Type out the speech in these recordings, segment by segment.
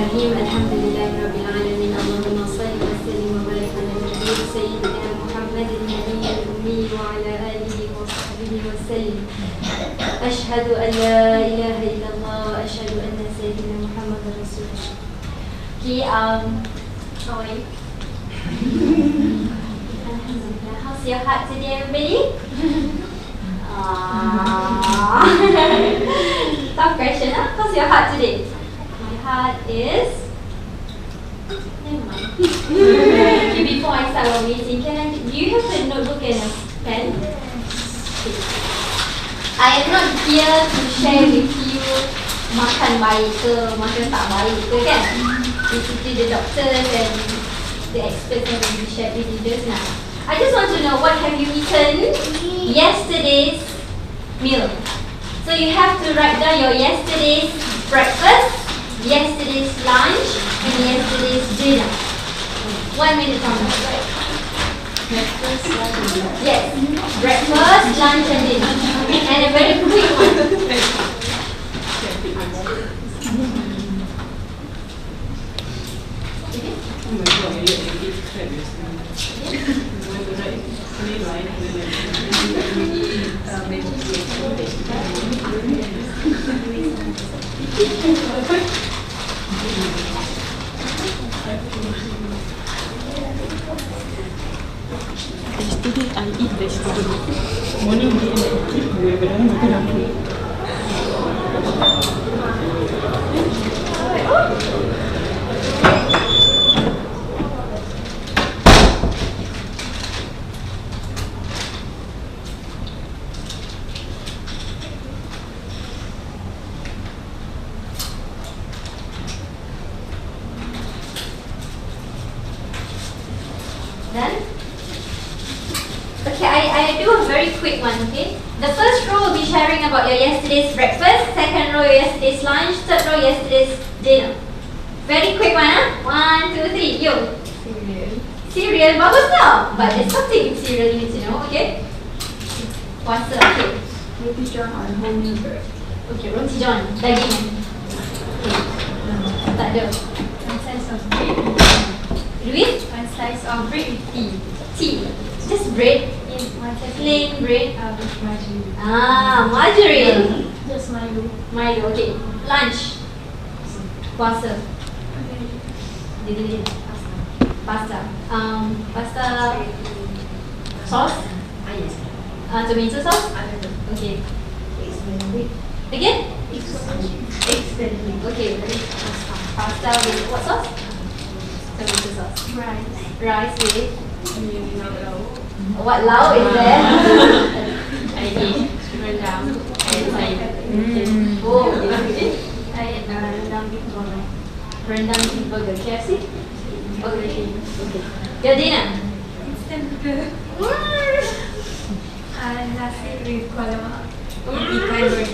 الرحيم الحمد لله رب العالمين اللهم صل وسلم وبارك على النبي سيدنا محمد النبي الأمي وعلى آله وصحبه وسلم أشهد أن لا إله إلا الله وأشهد أن سيدنا محمد رسول الله. Okay, how are you? Alhamdulillah. How's your heart today, everybody? Tough question, huh? How's your heart today? My heart is... Never mind. Okay, before I start our meeting, do you have a notebook and a pen? Okay. I am not here to share with you makan baik ke, makan tak baik ke, kan? It's the doctors and the experts yang will be shared with you just now. I just want to know, what have you eaten yesterday's meal? So you have to write down your yesterday's breakfast, yesterday's lunch, and yesterday's dinner. 1 minute from now. Breakfast, lunch, and dinner. Yes, breakfast, lunch, and dinner. And a very quick one. Yesterday I eat vegetable. Morning we eat Done? Okay, I do a very quick one, okay? The first row will be sharing about your yesterday's breakfast, second row your yesterday's lunch, third row yesterday's dinner. Very quick one, huh? 1, 2, 3, yo. Cereal, bagus tau. But there's something in cereal you need to know, okay? Puasa, okay. Roti john or wholemeal bread. Okay, roti john, daging. Okay. Tak ada. One slice of bread. With? One slice of bread with tea. Tea. Just bread. Yes, one slice Plain bread. with margarine. Margarine. Just Milo. Milo, okay. Lunch. Puasa. Dia. Pasta. Pasta. Sauce? Yes. Tomato sauce? Okay. Again? Okay. Pasta with what sauce? Tomato sauce. Rice with? What lau is there? I eat rendang and sayur. Oh, okay. I ate rendang beef burger. Rendang beef burger. KFC? Okay. Your dinner? Instant noodle. Nasi with kuah lemak. Ikan goreng.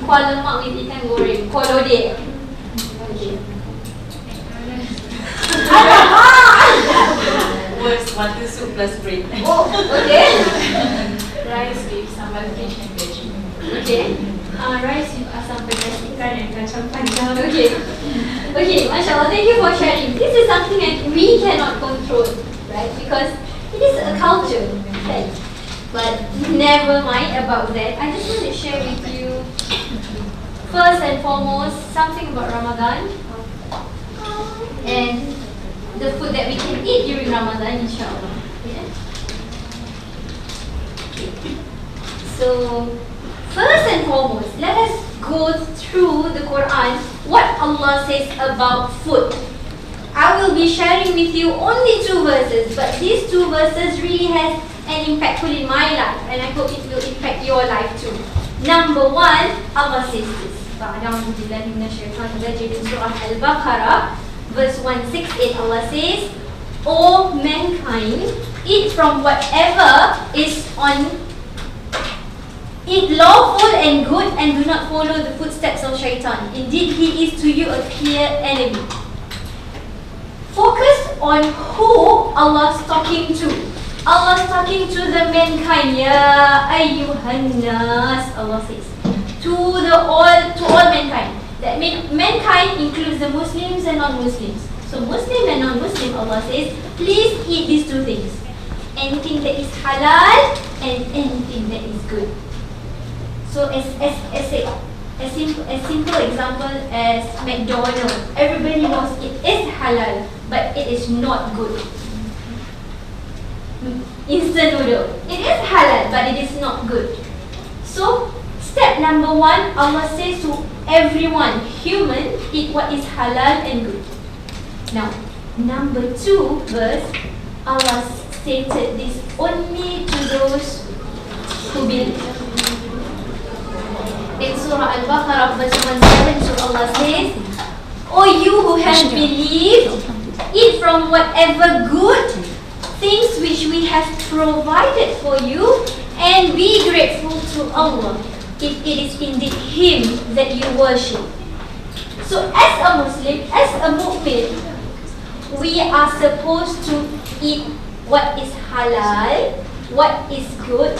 Kuah lemak with ikan goreng. Kuah lodeh. Okay. Worst, water soup plus bread. Oh, okay. Rice with sambal fish and veggie. Okay. Rice with asam pedas ikan and kacang panjang. Okay. Okay, mashallah. Thank you for sharing. This is something that we cannot control, right? Because it is a culture, right? But never mind about that. I just want to share with you, first and foremost, something about Ramadan and the food that we can eat during Ramadan, inshallah. Yeah? So, first and foremost, let us go through the Quran, what Allah says about food. I will be sharing with you only 2 verses, but these 2 verses really has an impactful in my life, and I hope it will impact your life too. Number 1, Allah says this. In Surah Al-Baqarah, verse 168, Allah says, O mankind, eat from whatever is on Eat lawful and good, and do not follow the footsteps of shaitan. Indeed, he is to you a clear enemy. Focus on who Allah's talking to. Allah's talking to the mankind. Ya ayyuhan nas, Allah says. To all mankind. That means mankind includes the Muslims Muslim, Allah says, please eat these two things. Anything that is halal and anything that is good. So as simple example as McDonald's. Everybody knows it is halal, but it is not good. Instant noodle. It is halal, but it is not good. So step number 1, Allah says to everyone, human, eat what is halal and good. Now, number 2 verse, Allah stated this only to those who believe. In Surah Al-Baqarah verse 172, Allah says, O you who have believed, eat from whatever good things which we have provided for you, and be grateful to Allah if it is indeed Him that you worship. So as a Muslim, as a mu'min, we are supposed to eat what is halal, what is good,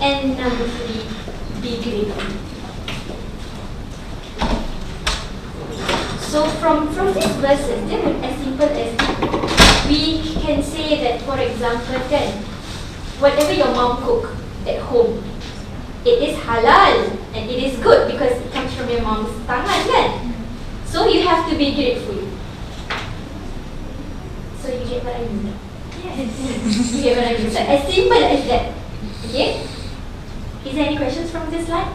and number 3, be grateful. So from these verses, as simple as we can say that, for example, kan, whatever your mom cook at home, it is halal and it is good because it comes from your mom's tangan, kan? So you have to be grateful. So you get what I mean? Yes. You get what I mean? So as simple as that. Okay? Is there any questions from this slide?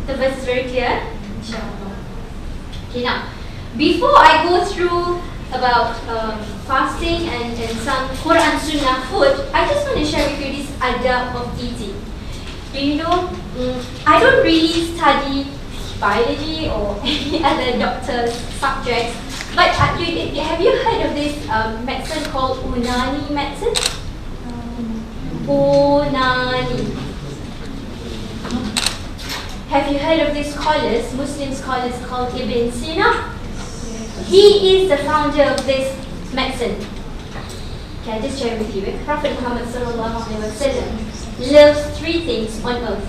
The verse is very clear? Inshallah. Okay, now, before I go through about fasting and some Quran Sunnah food, I just want to share with you this adab of eating. Do you know, I don't really study biology or any other doctor's subjects, but have you heard of this medicine called Unani medicine? Unani. Have you heard of these scholars, Muslim scholars called Ibn Sina? He is the founder of this medicine. Okay, I'll just share with you. Prophet Muhammad sallallahu alaihi wasallam loves 3 things on earth.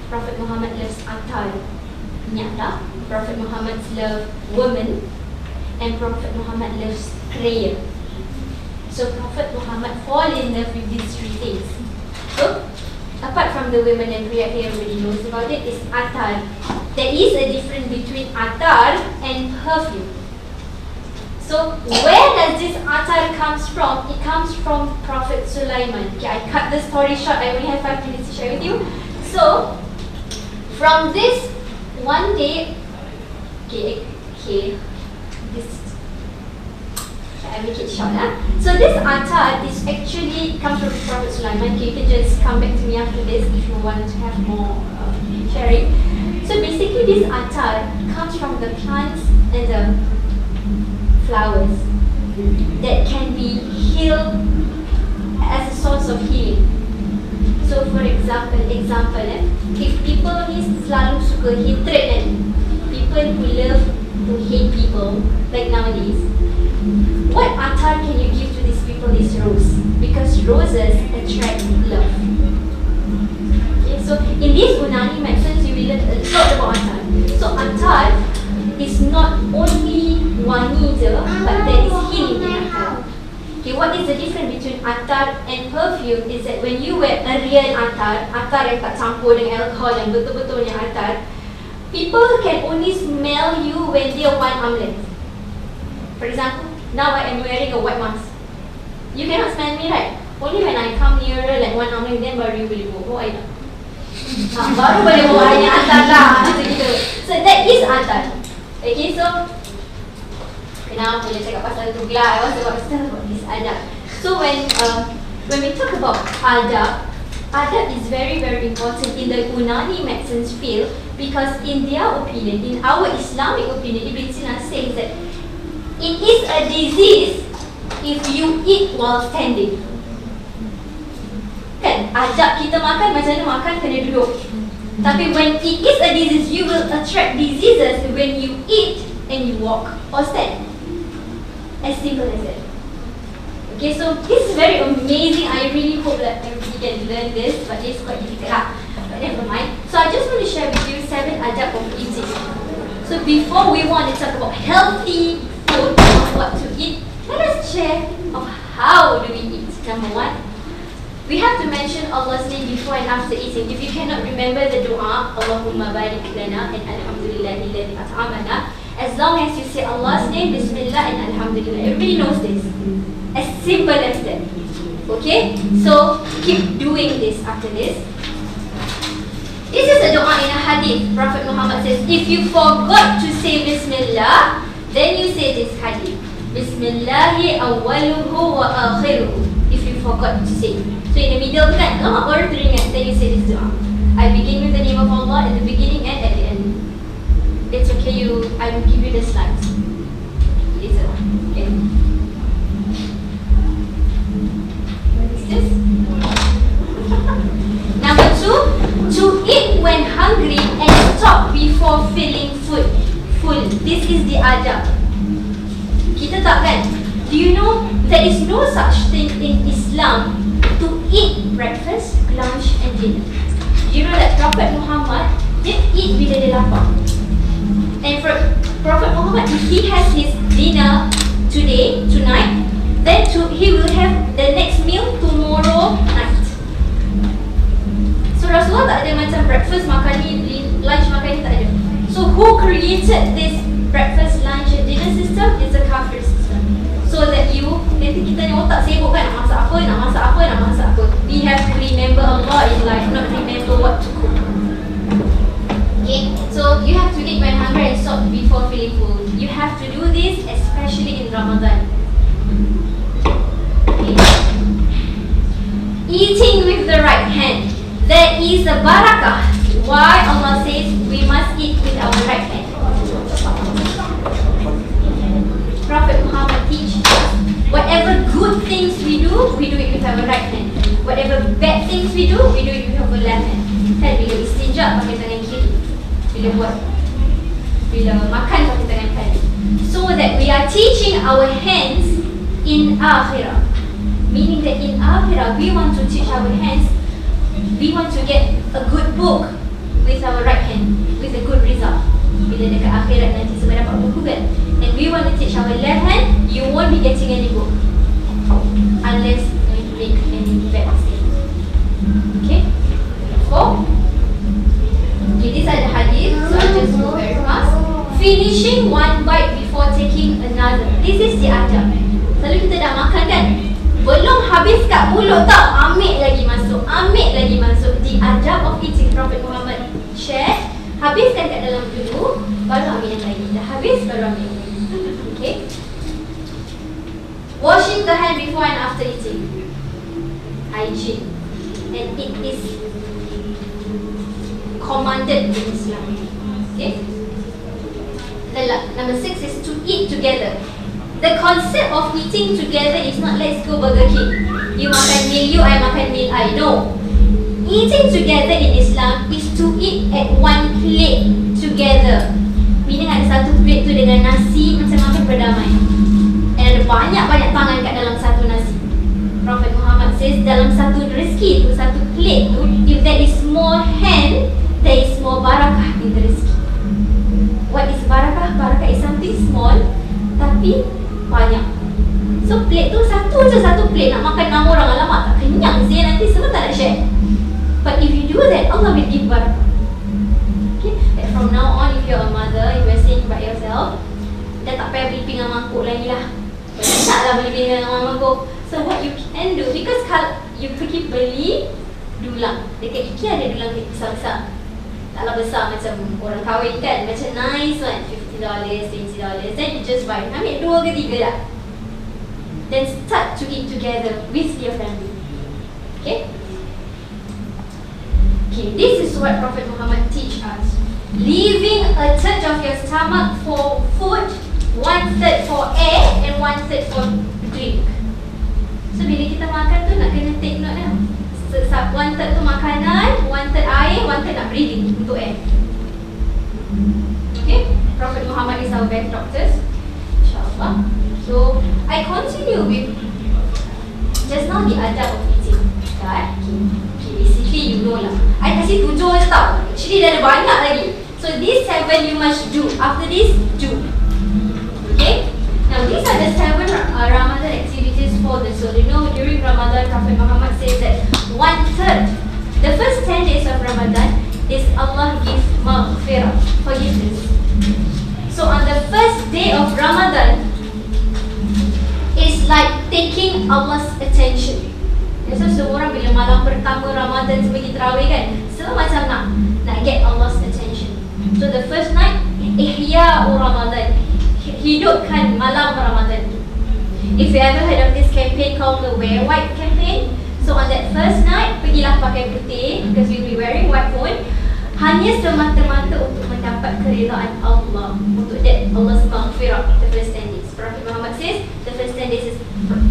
Prophet Muhammad loves atar, nyata. Prophet Muhammad loves women, and Prophet Muhammad loves prayer. So Prophet Muhammad fall in love with these 3 things. So apart from the women and prayer, everybody knows about it, is atar. There is a difference between atar and perfume. So where does this atar comes from? It comes from Prophet Sulaiman. Okay, I cut the story short. I only have 5 minutes to share with you. So from this one day, this I make it short. So this atar is actually comes from Prophet Sulaiman. Okay, you can just come back to me after this if you want to have more sharing. So basically, this atar comes from the plants and the flowers that can be healed as a source of healing. So for example, if people ni selalu suka hatred kan, people who love to hate people, like nowadays, what atar can you give to these people is rose, because roses attract love. Okay, so in these Unani medicines, you will learn a lot about atar. So atar is not only wangi je, but there is healing in atar. Okay, what is the difference between atar and perfume is that when you wear a real atar yang tak campur dengan alcohol, yang betul-betulnya atar, people can only smell you when they are 1 arm length. For example, now I am wearing a white mask. You cannot smell me, right? Only when I come nearer like 1 arm length, then baru you boleh bawa air. Baru boleh bawa air atar lah, macam gitu. So that is atar. Okay, so kenapa boleh cakap pasal tu pula? I was about to tell about this adab. So when we talk about adab is very, very important in the Unani medicines field, because in their opinion, in our Islamic opinion, Ibn Sina says that it is a disease if you eat while standing. Kan, adab kita makan macam mana makan kena duduk. Tapi when it is a disease, you will attract diseases when you eat and you walk or stand. As simple as that. Okay, so this is very amazing. I really hope that everybody can learn this, but it's quite difficult. But never mind. So I just want to share with you 7 adab of eating. So before we want to talk about healthy food, what to eat, let us share of how do we eat. Number one, we have to mention Allah's name before and after eating. If you cannot remember the dua, Allahumma barik lana and alhamdulillahilladzi at'amana, as long as you say Allah's name, Bismillah and Alhamdulillah. Everybody knows this. As simple as that. Okay? So, keep doing this after this. This is a dua in a hadith. Prophet Muhammad says, if you forgot to say Bismillah, then you say this hadith. Bismillahi awwaluhu wa akhiruhu. If you forgot to say. So in the middle kan, lama baru teringat, then you say this dua. I begin with the name of Allah at the beginning and at the end. It's okay, I will give you the slides. Later on. Okay. What is this? Number two, to eat when hungry and stop before feeling full. This is the adab. Kita tak kan? Do you know there is no such thing in Islam to eat breakfast, lunch and dinner? Do you know that Prophet Muhammad did eat bila dia lapar? And for Prophet Muhammad, if he has his dinner tonight, then he will have the next meal tomorrow night. So Rasulullah tak ada macam breakfast makan ni, lunch makan ni, tak ada. So who created this breakfast, lunch and dinner system? It's a kafir system. So that nanti kita ni otak sibuk kan, nak masak apa. We have to remember Allah in life, not remember what to cook. Okay, so you have to eat when hungry and stop before feeling full. You have to do this especially in Ramadan. Okay. Eating with the right hand. There is a barakah. Why Allah says we must eat with our right hand. Prophet Muhammad teaches us whatever good things we do it with our right hand. Whatever bad things we do it with our left hand. Kan bila istinja pakai tangan kiri. Bila makan pakai tangan kanan. So that we are teaching our hands in akhirah. Meaning that in akhirah we want to teach our hands, we want to get a good book with our right hand, with a good result. Bila dekat akhirat nanti semua dapat buku kan. And we want to teach our left hand, you won't be getting any book unless you make any bad mistakes. Okay? 4. Okay, these are the hadith, so I'll just go very fast. Finishing one bite before taking another. This is the adab. Selalu kita dah makan kan, belum habis kat mulut tau, ambil lagi masuk. The adab of eating, Prophet Muhammad share, habiskan kat dalam dulu, baru ambil yang lagi. Dah habis, baru ambil yang lagi. Okay. Washing the hand before and after eating. Hygiene. And it is commanded in Islam. Okay. Number 6 is to eat together. The concept of eating together is not let's go Burger King. You makan meal you, I makan meal I. No. Eating together in Islam is to eat at one plate together. Meaning ada satu plate tu dengan nasi macam makan berdamai. And ada banyak-banyak tangan kat dalam satu nasi. Prophet Muhammad says dalam satu rezeki tu, satu plate tu, if there is more hand, there is more barakah in the rezeki. What is barakah? Barakah is something small tapi banyak. So plate tu satu plate nak makan 6 orang, alamak tak kenyang sih, nanti semua tak nak share. But if you do that, Allah will give barakah. Okay? And from now on, if you're a mother, if you're staying by yourself, dah tak payah beli pinggan mangkuk lagi lah. Taklah beli pinggan mangkuk. So what you can do, because kalau you pergi beli dulang, dekat IKEA ada dulang besar-besar. Taklah besar macam orang kahwin kan, macam nice one, $50, $20. Then you just buy, ambil 2 ke 3 lah. Then start to eat together with your family. Okay? Okay, this is what Prophet Muhammad teach us. Leaving a third of your stomach for food, 1/3 for air and 1/3 for drink. So bila kita makan tu nak kena take note lah. 1/3 tu makanan, 1/3 air, 1/3 nak breathing untuk air. Okay, Prophet Muhammad is our best doctors, insyaAllah. So I continue with just now the adab of eating. Right? Okay, basically you know lah. I kasih 7 je tau. Actually dah ada banyak lagi. So these 7 you must do. After this, do. Okay? Now these are the 7 Ramadan activities for the soul. You know, during Ramadan, Prophet Muhammad says that 1/3, the first 10 days of Ramadan is Allah gives maghfirah, forgiveness. So on the first day of Ramadan, it's like taking Allah's attention. So semua orang bila malam pertama Ramadan sebagi tarawih kan, semua macam nak get Allah's attention. So the first night, Ihya Ramadan, hidupkan malam Ramadan. If you ever heard of this campaign called the Wear White campaign, so on that first night, pergilah pakai putih because you'll be wearing white pun, hanya semata-mata untuk mendapat keridaan Allah, untuk that Allah's maghfirah the first 10 days. Prophet Muhammad says the first 10 days is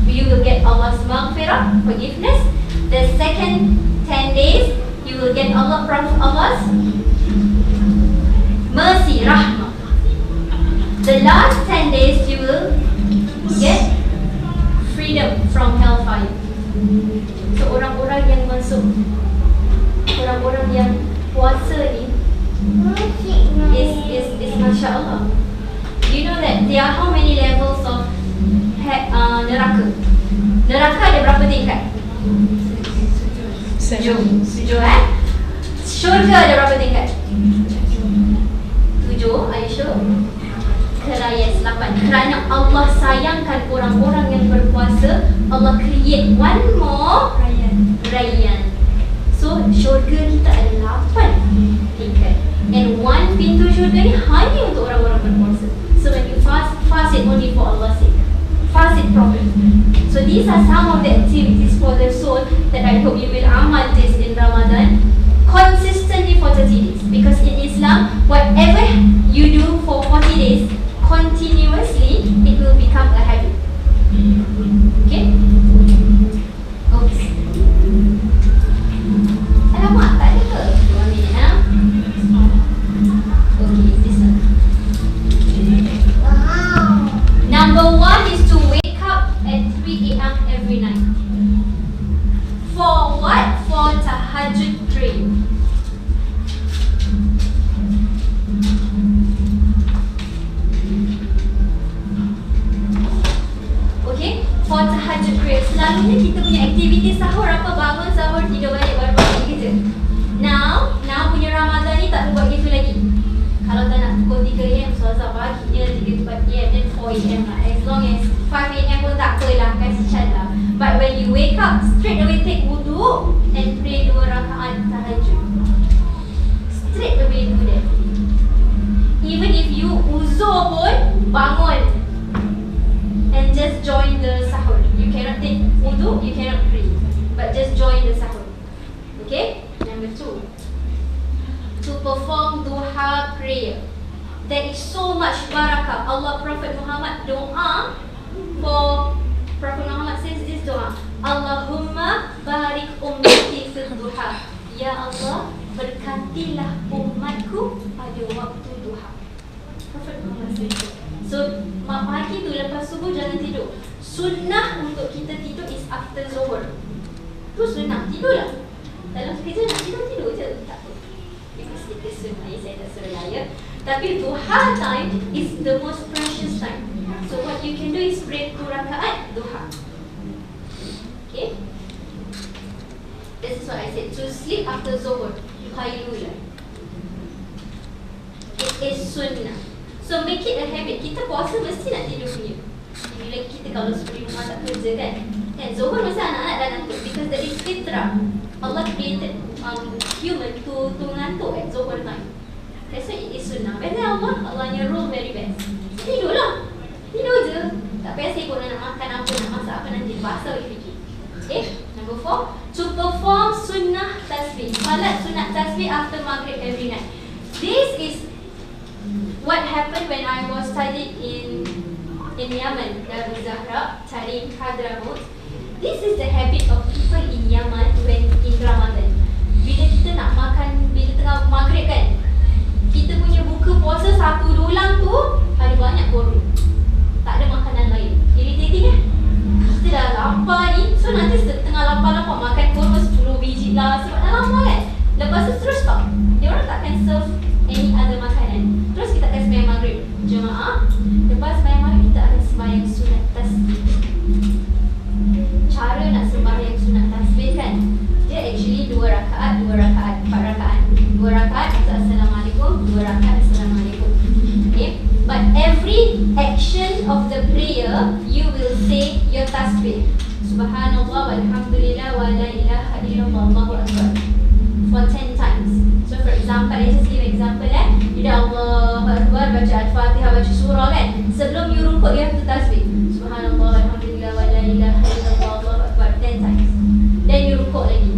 you will get Allah's maghfirah, forgiveness. The second 10 days you will get Allah's mercy, rahmah. The last 10 days you will get freedom from hellfire. So orang-orang yang masuk, orang-orang yang puasa ni is Masya Allah. You know that there are how many levels of neraka? Neraka ada berapa tingkat? 7 Syurga ada berapa tingkat? 7. Are you sure? Yes, 8. Kerana Allah sayangkan orang-orang yang berpuasa, Allah create one more Rayyan. So syurga kita ada 8 tingkat. And one pintu syurga ni hanya untuk orang-orang berpuasa. So when you fast it only for Allah's sake. Fast it properly. So these are some of the activities for the soul that I hope you will amal this in Ramadan consistently for 30 days. Because in Islam, whatever you do for 40 days continuously, it will become a habit. Okay? Oops. Alamak, tak ada ke? 1 minit, ha? Okay, this one. Number 1 is to wake up at 3 a.m. every night. For what? For tahajjud prayer. Okay? For tahajjud prayer. Selalunya kita punya aktiviti sahur apa? Bangun sahur, tidur balik, baru balik kerja. Now punya Ramadan ni tak buat gitu lagi. Kalau tak nak pukul 3 am, solat paginya 3-4 am, then 4 am lah. As long as 5 am pun tak apalah, kasi chat lah. But when you wake up, straight away take wudu and pray 2 rakaat tahajud. Straight away do that. Even if you uzur pun, bangun and just join the sahur. You cannot take wudu, you cannot pray, but just join the sahur. Okay? Number 2, to perform duha prayer. There is so much barakah. Allah, Prophet Muhammad doa for Prophet Muhammad says this doa, Allahumma barik ummati fil duha. Ya Allah, berkatilah umatku pada waktu duha. Prophet Muhammad says so, pagi tu lepas subuh jangan tidur. Sunnah untuk kita tidur is after zuhur. Tu sunnah, tidurlah. Dalam kerja nak tidur je, tak apa. Because it is sunnah, saya tak suruh raya. Tapi duha time is the most precious time. So what you can do is pray 2 rakaat duha. Okay? This is what I said. To sleep after zuhur, Hallelujah. It is sunnah. So make it a habit. Kita puasa mesti nak tidur punya. Bila kita kalau seperti rumah tak kerja kan, zuhur mesti anak-anak dah ngantuk. Because that is fitrah. Allah created human to ngantuk at zuhur time. That's why it is sunnah. But then Allahnya rule very best. Tidurlah. Tidur je. Tak payah sibuk nak makan apa, nak masak apa nanti. Bahasa boleh fikir. Okay? Number 4, to perform sunnah tasbih. Salat sunnah tasbih after maghrib every night. This is what happened when I was studied in Yemen, Darul Zahra, Tarim, Hadramaut. This is the habit of people in Yemen when in Ramadan. Bila kita nak makan, bila tengah maghrib kan, kita punya buka puasa 1 dulang tu ada banyak korun. Tak ada makanan lain. Irritating kan? Kita dah lapar ni, so nanti tengah lapar-lapar makan korun 10 biji lah sebab dah lapar kan. Lepas tu terus stop. Dia orang takkan serve any other makanan. Terus kita akan sembahyang maghrib. Jemaah, lepas sembahyang maghrib kita akan sembahyang sunat tasbih. every action of the prayer, you will say your tasbih. Subhanallah walhamdulillah wa la ilaha illallah Allahu akbar for 10 times. So for example, let's just give an example Bila Allahu Akbar, baca Al-Fatihah, baca surah kan, sebelum you rukuk you have to tasbih Subhanallah walhamdulillah wa la ilaha illallah Allahu akbar 10 times. Then you rukuk lagi,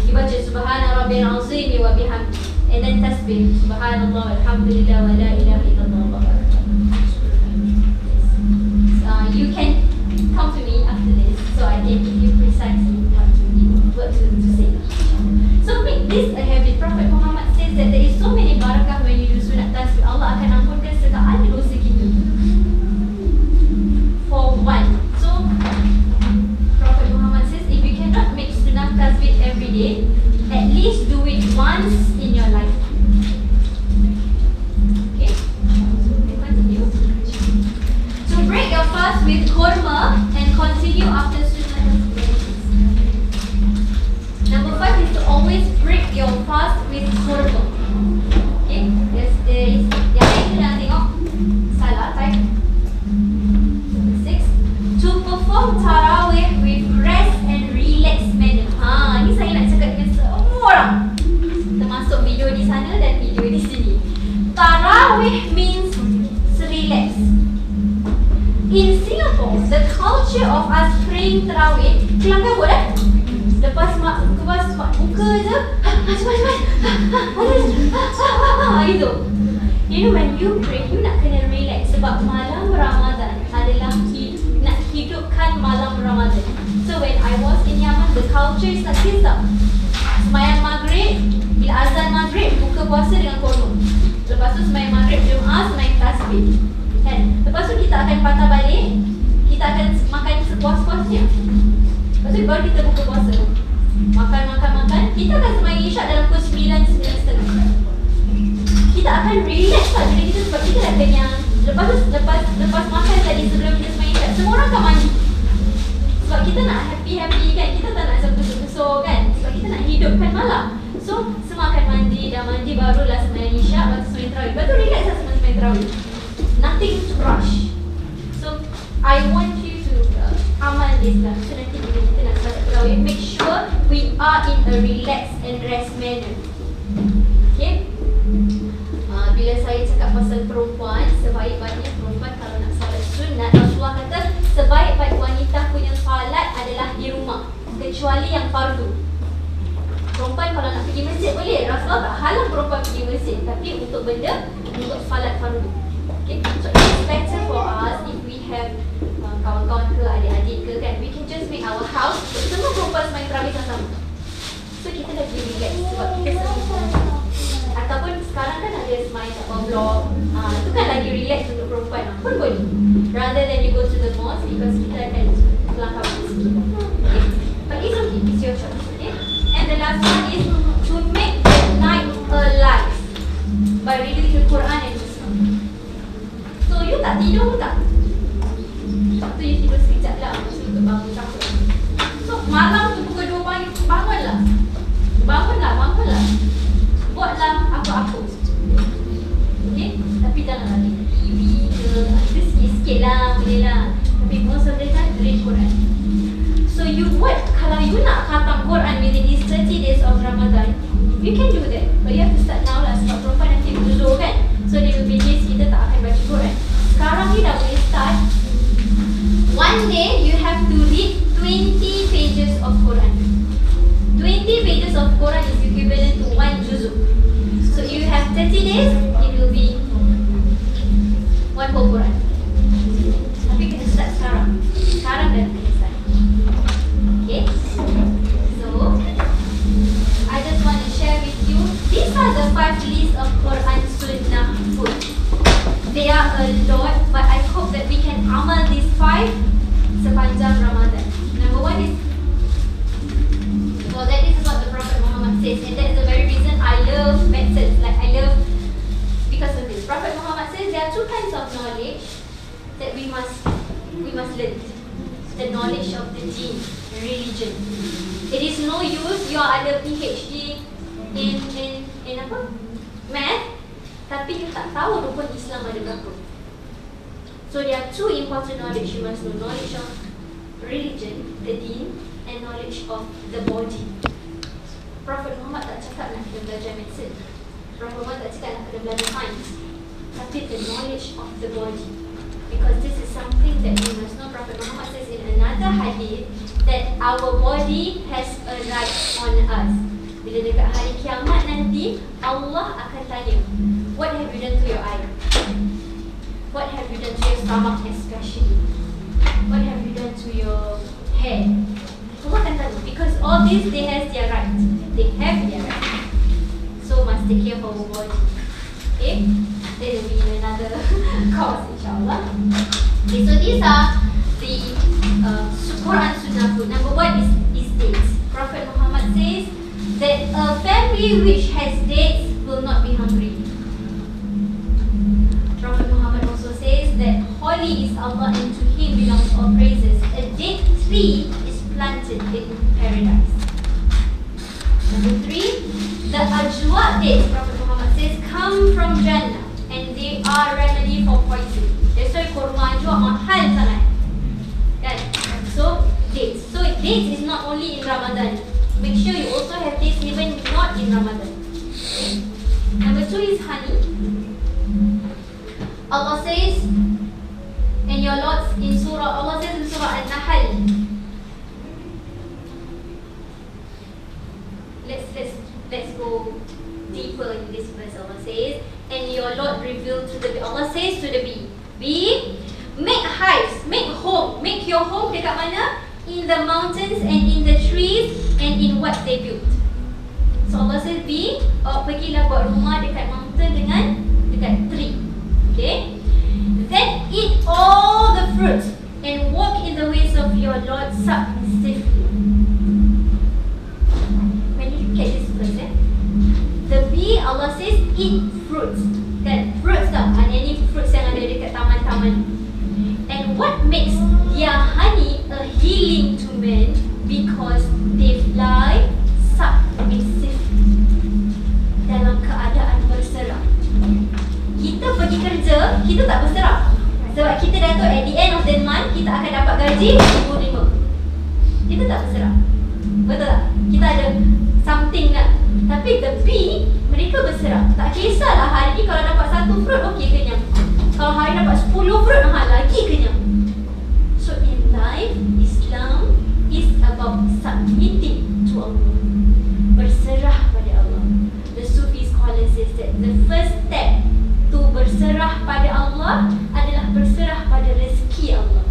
you baca Subhana Rabbil Azim wa bihamdi, and then tasbih Subhanallah walhamdulillah wa la ilaha illallah Allahu akbar. You can come to me after this so I can give you precisely what to say. So make this a habit. Prophet Muhammad says that there is so many barakah when you do sunat tasbih. Allah akan ampunkan segala dosa kita. For one. So Prophet Muhammad says if you cannot make sunat tasbih every day, at least do it once in your life. Okay? We continue. To break your fast with korma and continue after sunat tasbih. Number 5 is to always break your fast with korma. Okay, there is yang lain tu jangan tengok salah type. Number 6, to perform tarawih with rest and relax manner. Ni saya nak cakap dengan semua orang, termasuk video di sana dan video di sini. Tarawih means relax. In Singapore, the culture of us praying tarawih kelam kabut lepas buka je itu. You know when you pray, you nak kena relax sebab malam Ramadan adalah nak hidupkan malam Ramadan. So when I was in Yaman, the culture is like this tau. Sembahyang maghrib, bila azan maghrib, buka puasa dengan korma. Lepas tu sembahyang maghrib Jumaat, sembahyang tasbih kan? Lepas tu kita akan patah balik, kita akan makan sepuas-puasnya. Lepas tu baru kita buka puasa. Makan. Kita akan sembahyang isyak dalam pukul 9:30. Kita akan relax lah bila kita, sebab kita dah kenyang. Lepas makan tadi, sebelum kita sembahyang isyak, semua orang akan mandi. Sebab kita nak happy kan, kita tak nak besar-besar kan, sebab kita nak hidupkan malam. So semua akan mandi, dah mandi barulah sembahyang isyak, lepas tu sembahyang tarawih. Lepas tu relax lah sembahyang tarawih. Nothing to rush. So I want you to amal this lah. So nanti bila kita nak start tarawih, make sure we are in a relax and rest manner. Okay? Bila saya cakap pasal perempuan, sebaik-baiknya perempuan kalau nak salat sunat, Rasulullah kata sebaik-baik wanita punya salat adalah di rumah, kecuali yang fardu. Perempuan kalau nak pergi masjid boleh, Rasulullah tak halang perempuan pergi masjid, tapi untuk salat fardu. Okay? So it's better for us if we have kawan-kawan ke, adik-adik ke kan, we can just make our house semua perempuan sembahyang tarawih sama-sama. So kita lagi relax sebab kita semua. Ataupun sekarang kan ada sembahyang kat bawah blok, itu kan lagi relax untuk perempuan pun boleh. Rather than you go to the mosque, because kita akan kelakar sikit. Okay? But it's okay, it's your choice. Okay? And the last one is to make the night alive by reading the Quran and Islam. So you tak tidur tak? Tu you tidur sekejap lah, lepas tu untuk bangun takut. So malam tu pukul 2 pagi, bangunlah. Buatlah apa-apa. Okay? Tapi janganlah tengok TV ke, itu sikit-sikit lah, boleh lah. Tapi most of the time, read Quran. So you what? Kalau you nak khatam Quran within these 30 days of Ramadan, you can do that. But you have to start now lah, sebab perempuan nanti uzur kan. So there will be days kita tak akan baca Quran. Sekarang ni dah boleh start. One day you have to read 20 pages of Quran. 20 pages of Quran is equivalent to 1 juzuk. So if you have 30 days, it will be 1 whole Quran. Tapi kita start sekarang. Sekarang dah kita start. Okay? So I just want to share with you, these are the 5 lists of Quran Sunnah food. They are a lot, but I hope that we can amal these 5 sepanjang Ramadan. Number 1 is, well, that is what the Prophet Muhammad says, and that is the very reason I love medicine. Like I love because of this. Prophet Muhammad says there are 2 kinds of knowledge that we must learn. The knowledge of the deen, religion. It is no use you ada PhD in apa? Math, tapi you tak tahu rukun Islam ada berapa. So there are two important knowledge you must know. Knowledge of religion, the deen, and knowledge of the body. Prophet Muhammad tak cakap nak kena belajar medicine. Prophet Muhammad tak cakap nak kena belajar science. Tapi the knowledge of the body. Because this is something that we must know. Prophet Muhammad says in another hadith that our body has a right on us. Bila dekat hari kiamat nanti, Allah akan tanya, what have you done to your eye? What have you done to your stomach especially? What have you done to your head? Allah akan tanya. Because all these, they have their right. They have their right. So must take care of our body. Okay? That will be in another course, insyaAllah. Okay, so these are the Quran Sunnah food. Number one is dates. Prophet Muhammad says that a family which has dates will not be hungry. Prophet Muhammad also says that holy is Allah and to Him belongs all praises. A date tree is planted in paradise. Number three, the ajwa dates, Prophet Muhammad says, come from Jannah and they are remedy for poison. That's why kurma ajwa mahal sangat. Kan? So dates. So dates is not only in Ramadan. Make sure you also have dates even not in Ramadan. Okay. Number two is honey. Allah says in your Lord's in Surah, Allah says in Surah An-Nahl. Let's go deeper in this verse. Allah says, and your Lord revealed to the bee. Allah says to the bee, bee, make hives, make home, make your home dekat mana? In the mountains and in the trees and in what they built. So Allah says, bee, pergilah buat rumah dekat mountain dengan dekat tree. Okay? Then eat all the fruits and walk in the ways of your Lord submissively. When you catch this verse, the bee, Allah says, eat fruits. Kan? Fruits tau. Any fruits yang ada dekat taman-taman. And what makes their honey a healing to men? Because they fly submissively. Dalam keadaan berserah. Kita pergi kerja, kita tak berserah. Sebab kita dah tahu at the end of the month, kita akan dapat gaji RM1,500. Kita tak berserah. Betul tak? Kita ada something nak. Tapi the bee, mereka berserah. Tak kisahlah hari ni kalau dapat 1 fruit, okey kenyang. Kalau hari dapat 10 fruit, lagi kenyang. So in life, Islam is about submitting to Allah. Berserah pada Allah. The Sufi scholar says that the first step to berserah pada Allah adalah berserah pada rezeki Allah.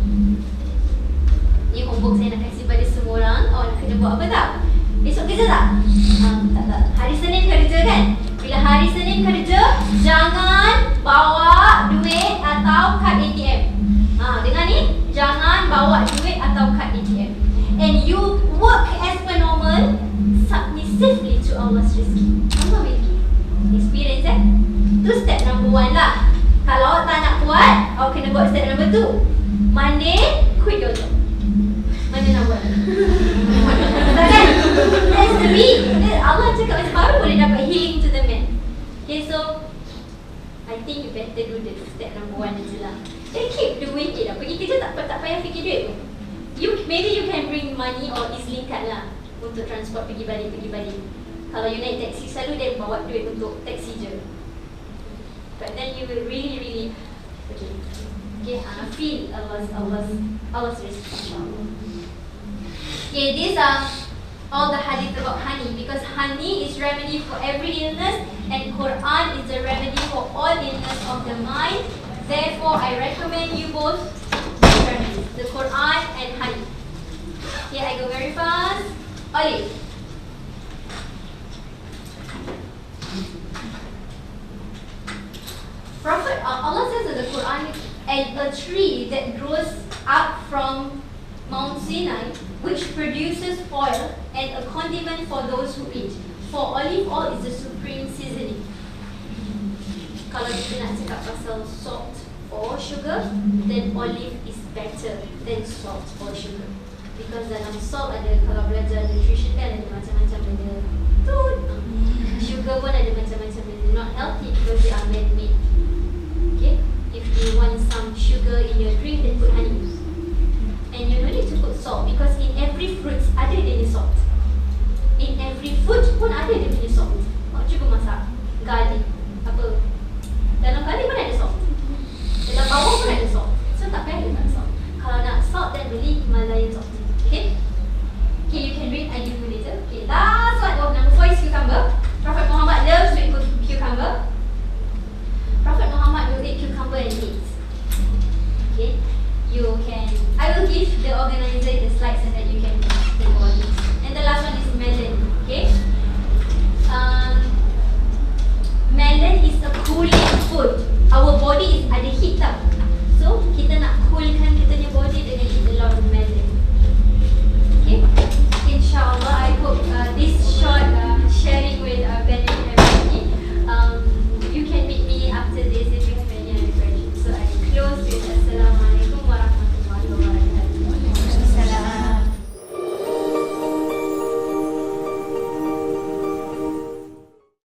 Ini homework saya nak kasih pada semua orang. Awak nak kena buat apa tak? Besok kerja tak? Tak. Hari Senin kerja kan? Bila hari Senin kerja, jangan bawa duit atau kad ATM. Dengar ni, jangan bawa duit atau kad ATM. And you work as per normal, submissively to Allah's rezeki. Allah will give. Experience Itu step number 1 lah. Kalau awak tak nak buat, awak kena buat step number 2. Monday, quit your job. Mana nak buat? Betul kan? That's the read. Allah cakap macam baru boleh dapat healing to the man. Okay, so I think you better do the step number 1 je lah. Then keep doing it lah. Pergi kerja tak payah fikir duit pun. Maybe you can bring money or EZ-Link card lah untuk transport pergi balik. Kalau you naik taxi selalu, then bawa duit untuk taxi je. But then you will really feel Allah's respect. Okay, these are all the hadith about honey, because honey is remedy for every illness and Quran is the remedy for all illness of the mind. Therefore, I recommend you both remedies, the Quran and honey. Okay, I go very fast. Olive. Prophet Allah says in the Quran, and a tree that grows up from Mount Sinai, which produces oil and a condiment for those who eat. For olive oil is the supreme seasoning. Kalau kita nak cakap pasal salt or sugar, then olive is better than salt or sugar. Because dalam salt ada, kalau belajar nutrition kan ada macam-macam benda tu. Sugar pun ada macam-macam benda. Not healthy because they are man-made. Okay, if you want some sugar sugar in your drink, then put honey. And you don't need to put salt because in every fruit ada dia punya salt. In every food pun ada dia punya salt. Awak cuba masak garlic, apa, dalam garlic pun ada salt. Dalam bawang pun ada salt. So tak payah letak salt. Kalau nak salt, then beli Himalayan salt. Okay? Okay, you can read, I give you later. Okay, last one. Oh, number 4 is cucumber. Prophet Muhammad loves to eat cucumber. Prophet Muhammad will eat cucumber and dates. Okay, you can. I will give the organizer the slides so that you